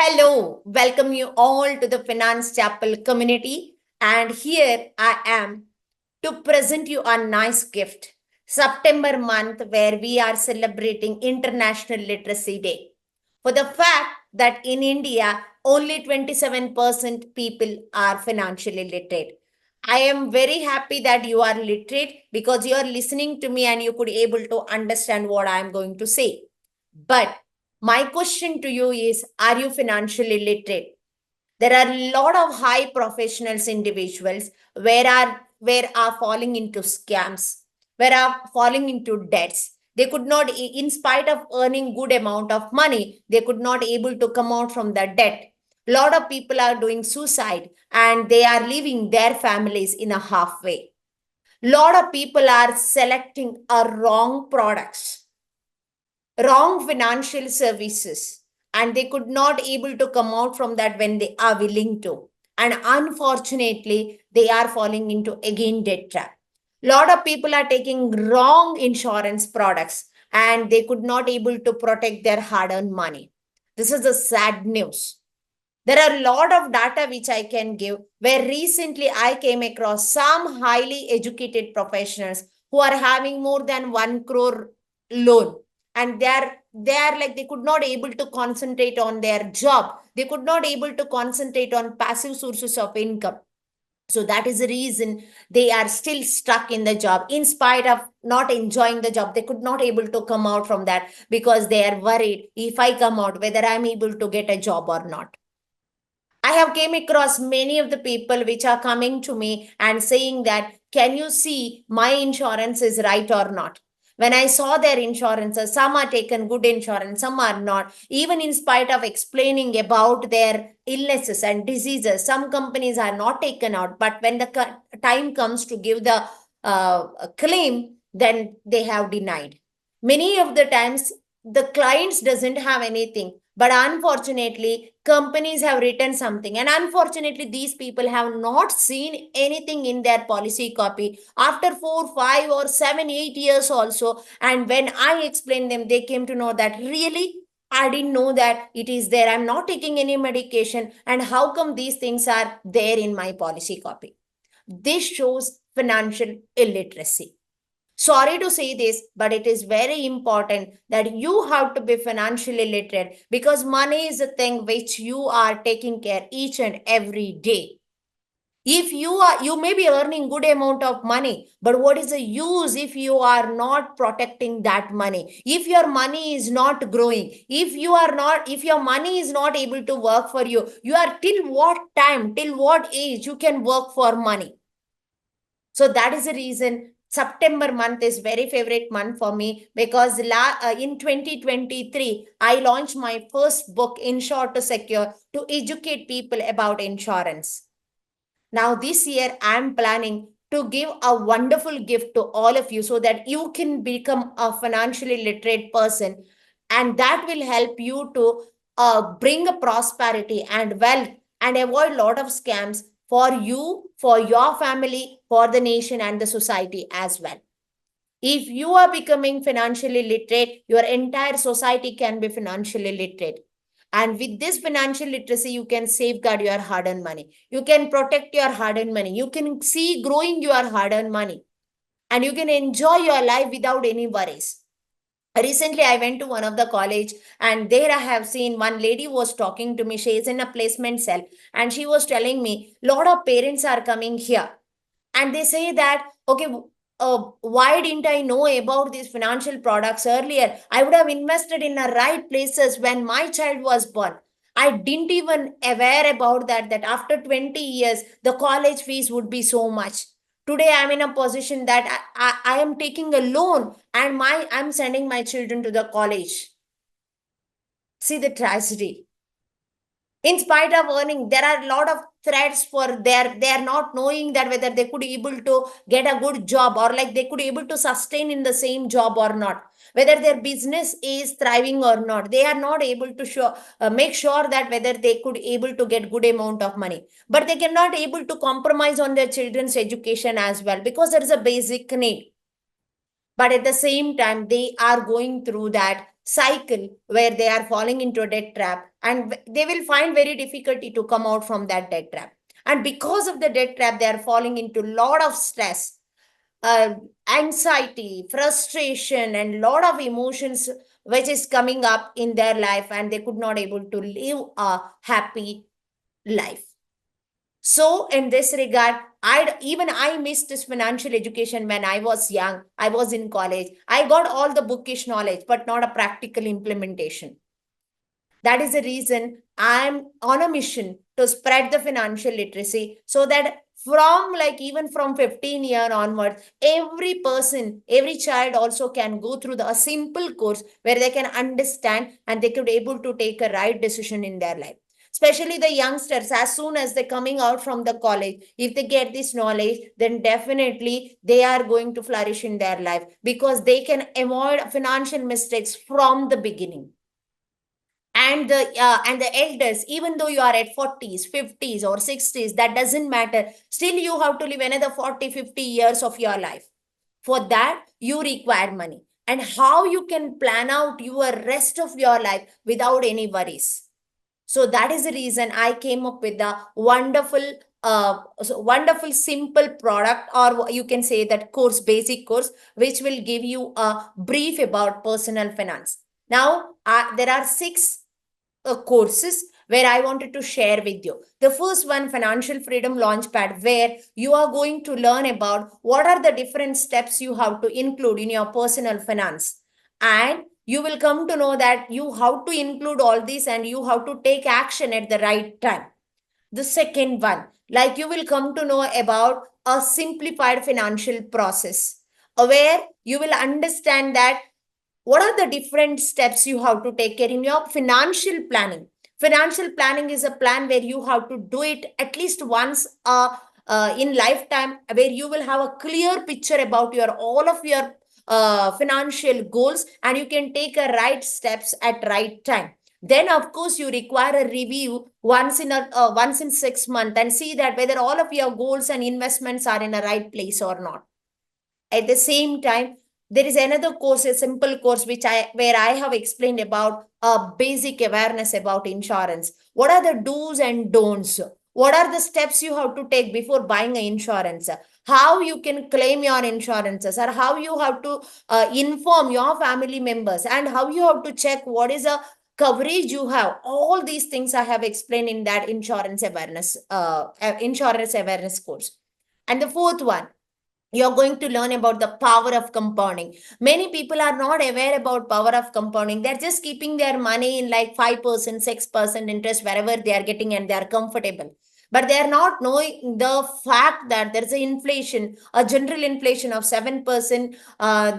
Hello, welcome you all to the Finance Chapel community. And here I am to present you a nice gift. September month, where we are celebrating International Literacy Day. For the fact that in India, only 27% people are financially literate. I am very happy that you are literate because you are listening to me and you could able to understand what I am going to say. But my question to you is, are you financially literate? There are a lot of high professionals individuals where are falling into scams, where are falling into debts. They could not, in spite of earning good amount of money, they could not able to come out from the debt. A lot of people are doing suicide and they are leaving their families in a halfway. Lot of people are selecting a wrong products, wrong financial services, and they could not able to come out from that when they are willing to, and unfortunately they are falling into again debt trap. Lot of people are taking wrong insurance products and they could not able to protect their hard earned money. This is the sad news. There are a lot of data which I can give, where recently I came across some highly educated professionals who are having more than 1 crore loan, and they are like they could not able to concentrate on their job. They could not able to concentrate on passive sources of income. So that is the reason they are still stuck in the job in spite of not enjoying the job. They could not able to come out from that because they are worried, if I come out, whether I'm able to get a job or not. I have came across many of the people which are coming to me and saying that, can you see my insurance is right or not? When I saw their insurances, some are taken good insurance, some are not. Even in spite of explaining about their illnesses and diseases, some companies are not taken out. But when the time comes to give the claim, then they have denied. Many of the times, the clients doesn't have anything, but unfortunately companies have written something, and unfortunately these people have not seen anything in their policy copy after 4 5 or 7 8 years also. And when I explained them, they came to know that, really, I didn't know that it is there, I'm not taking any medication, and how come these things are there in my policy copy? This shows financial illiteracy. Sorry to say this, but it is very important that you have to be financially literate, because money is a thing which you are taking care each and every day. If you may be earning good amount of money, but what is the use if you are not protecting that money? If your money is not growing, if your money is not able to work for you, you are till what time, till what age you can work for money? So that is the reason September month is very favorite month for me, because in 2023 I launched my first book, Insure to Secure, to educate people about insurance. Now this year I'm planning to give a wonderful gift to all of you so that you can become a financially literate person, and that will help you to bring a prosperity and wealth and avoid a lot of scams for you, for your family, for the nation and the society as well. If you are becoming financially literate, your entire society can be financially literate. And with this financial literacy, you can safeguard your hard earned money. You can protect your hard earned money. You can see growing your hard earned money. And you can enjoy your life without any worries. Recently, I went to one of the college, and there I have seen one lady was talking to me. She is in a placement cell, and she was telling me, lot of parents are coming here and they say that, okay, why didn't I know about these financial products earlier? I would have invested in the right places when my child was born. I didn't even aware about that after 20 years the college fees would be so much. Today I'm in a position that I am taking a loan, and I'm sending my children to the college. See the tragedy. In spite of earning, there are a lot of threats for they are not knowing that whether they could able to get a good job, or like they could able to sustain in the same job or not, whether their business is thriving or not. They are not able to make sure that whether they could able to get good amount of money, but they cannot able to compromise on their children's education as well, because there is a basic need. But at the same time they are going through that cycle where they are falling into a debt trap, and they will find very difficulty to come out from that debt trap. And because of the debt trap, they are falling into a lot of stress, uh, anxiety, frustration, and lot of emotions which is coming up in their life, and they could not able to live a happy life. So in this regard, I missed this financial education when I was young. I was in college. I got all the bookish knowledge, but not a practical implementation. That is the reason I'm on a mission to spread the financial literacy, so that from like even from 15-year onwards, every person, every child also can go through a simple course where they can understand and they could able to take a right decision in their life. Especially the youngsters, as soon as they're coming out from the college, if they get this knowledge, then definitely they are going to flourish in their life, because they can avoid financial mistakes from the beginning. And the elders, even though you are at 40s, 50s, or 60s, that doesn't matter, still you have to live another 40, 50 years of your life. For that you require money, and how you can plan out your rest of your life without any worries. So that is the reason I came up with the wonderful simple product, or you can say that course, basic course, which will give you a brief about personal finance. Now there are 6 courses where I wanted to share with you. The first one, Financial Freedom Launchpad, where you are going to learn about what are the different steps you have to include in your personal finance. And you will come to know that you have to include all this and you have to take action at the right time. The second one, like you will come to know about a simplified financial process, where you will understand that what are the different steps you have to take care in your financial planning. Financial planning is a plan where you have to do it at least once in lifetime, where you will have a clear picture about your all of your financial goals, and you can take a right steps at right time. Then of course you require a review once in 6 months, and see that whether all of your goals and investments are in a right place or not. At the same time, there is another course, a simple course, where I have explained about a basic awareness about insurance. What are the do's and don'ts? What are the steps you have to take before buying an insurance? How you can claim your insurances, or how you have to inform your family members, and how you have to check what is a coverage you have. All these things I have explained in that insurance awareness course. And the fourth one, you're going to learn about the power of compounding. Many people are not aware about power of compounding. They're just keeping their money in like 5%, 6% interest wherever they are getting, and they are comfortable. But they are not knowing the fact that there's an inflation, a general inflation of 7%.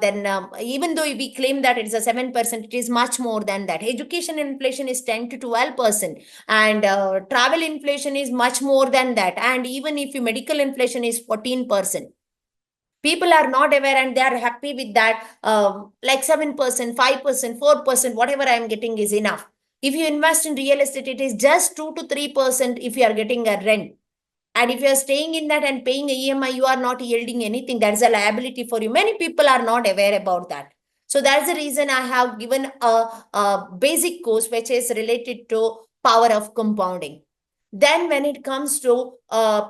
Then even though we claim that it's a 7%, it is much more than that. Education inflation is 10 to 12%. And travel inflation is much more than that. And even if you medical inflation is 14%. People are not aware, and they are happy with that, like 7%, 5%, 4%, whatever I am getting is enough. If you invest in real estate, it is just 2 to 3% if you are getting a rent. And if you are staying in that and paying a EMI, you are not yielding anything. That is a liability for you. Many people are not aware about that. So that's the reason I have given a basic course which is related to power of compounding. Then when it comes to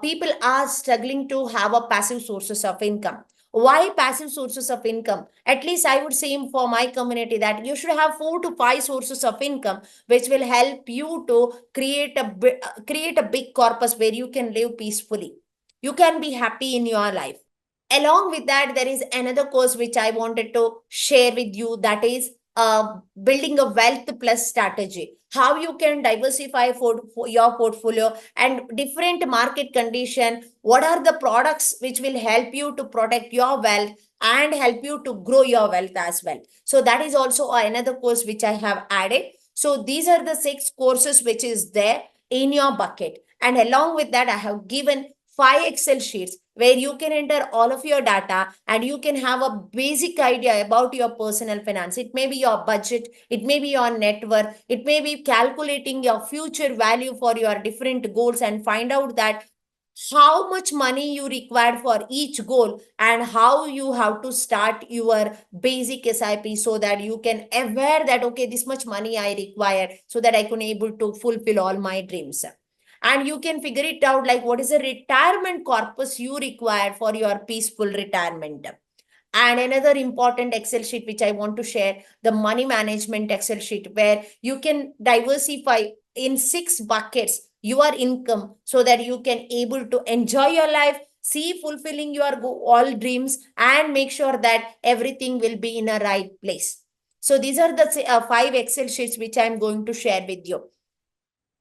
people are struggling to have a passive sources of income. Why passive sources of income? At least I would say for my community that you should have 4 to 5 sources of income, which will help you to create a big corpus where you can live peacefully. You can be happy in your life. Along with that, there is another course which I wanted to share with you, that is building a wealth plus strategy. How you can diversify for your portfolio and different market condition. What are the products which will help you to protect your wealth and help you to grow your wealth as well. So that is also another course which I have added. So these are the 6 courses which is there in your bucket. And along with that, I have given 5 Excel sheets where you can enter all of your data and you can have a basic idea about your personal finance. It may be your budget, it may be your net worth, it may be calculating your future value for your different goals, and find out that how much money you require for each goal, and how you have to start your basic SIP so that you can aware that, okay, this much money I require so that I can able to fulfill all my dreams. And you can figure it out like what is the retirement corpus you require for your peaceful retirement. And another important Excel sheet which I want to share, the money management Excel sheet, where you can diversify in 6 buckets your income so that you can able to enjoy your life, see fulfilling your all dreams, and make sure that everything will be in a right place. So these are the 5 Excel sheets which I'm going to share with you.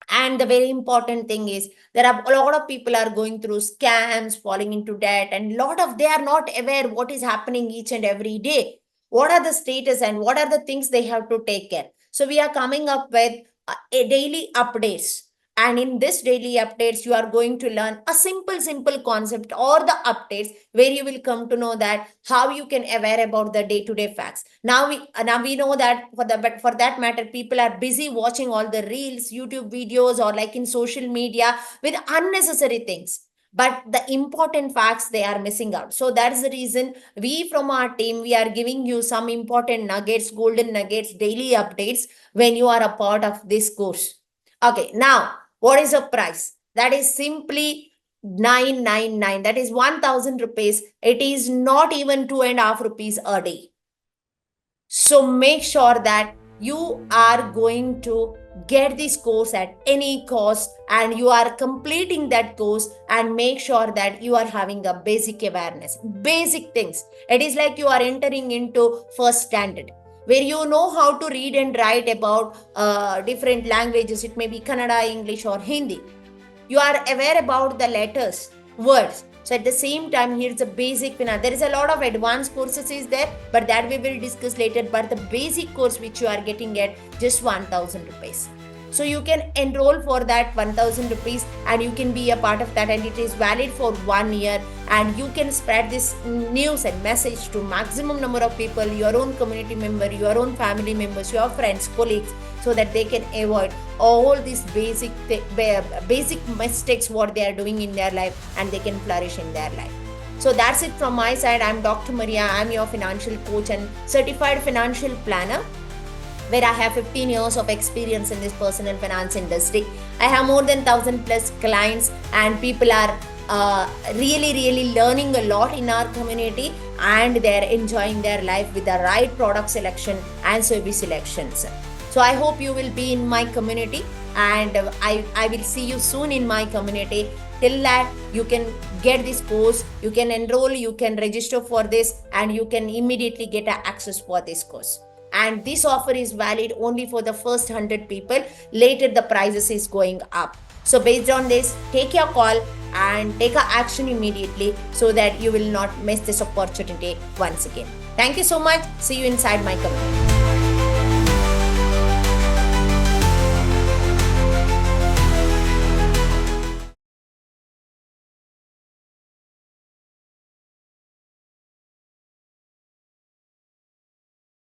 And the very important thing is there are a lot of people are going through scams, falling into debt, and lot of they are not aware what is happening each and every day. What are the status and what are the things they have to take care? So we are coming up with a daily updates. And in this daily updates, you are going to learn a simple concept or the updates where you will come to know that how you can aware about the day-to-day facts. Now we know that but for that matter, people are busy watching all the reels, YouTube videos, or like in social media with unnecessary things. But the important facts they are missing out. So that's the reason we from our team, we are giving you some important nuggets, golden nuggets, daily updates when you are a part of this course. Okay, now what is the price? That is simply 999. That is 1000 rupees. It is not even 2.5 rupees a day. So make sure that you are going to get this course at any cost, and you are completing that course, and make sure that you are having a basic awareness, basic things. It is like you are entering into first standard, where you know how to read and write about different languages. It may be Kannada, English, or Hindi. You are aware about the letters, words. So at the same time, here's the basic finance. There is a lot of advanced courses is there, but that we will discuss later. But the basic course which you are getting at just 1000 rupees. So you can enroll for that 1000 rupees, and you can be a part of that, and it is valid for 1 year, and you can spread this news and message to maximum number of people, your own community member, your own family members, your friends, colleagues, so that they can avoid all these basic mistakes what they are doing in their life, and they can flourish in their life. So that's it from my side. I'm Dr. Maria. I'm your financial coach and certified financial planner, where I have 15 years of experience in this personal finance industry. I have more than 1000 plus clients, and people are really learning a lot in our community, and they're enjoying their life with the right product selection and service selections. So I hope you will be in my community, and I will see you soon in my community. Till that, you can get this course, you can enroll, you can register for this, and you can immediately get access for this course. And this offer is valid only for the first 100 people. Later, the prices is going up. So based on this, take your call and take action immediately so that you will not miss this opportunity once again. Thank you so much. See you inside my community.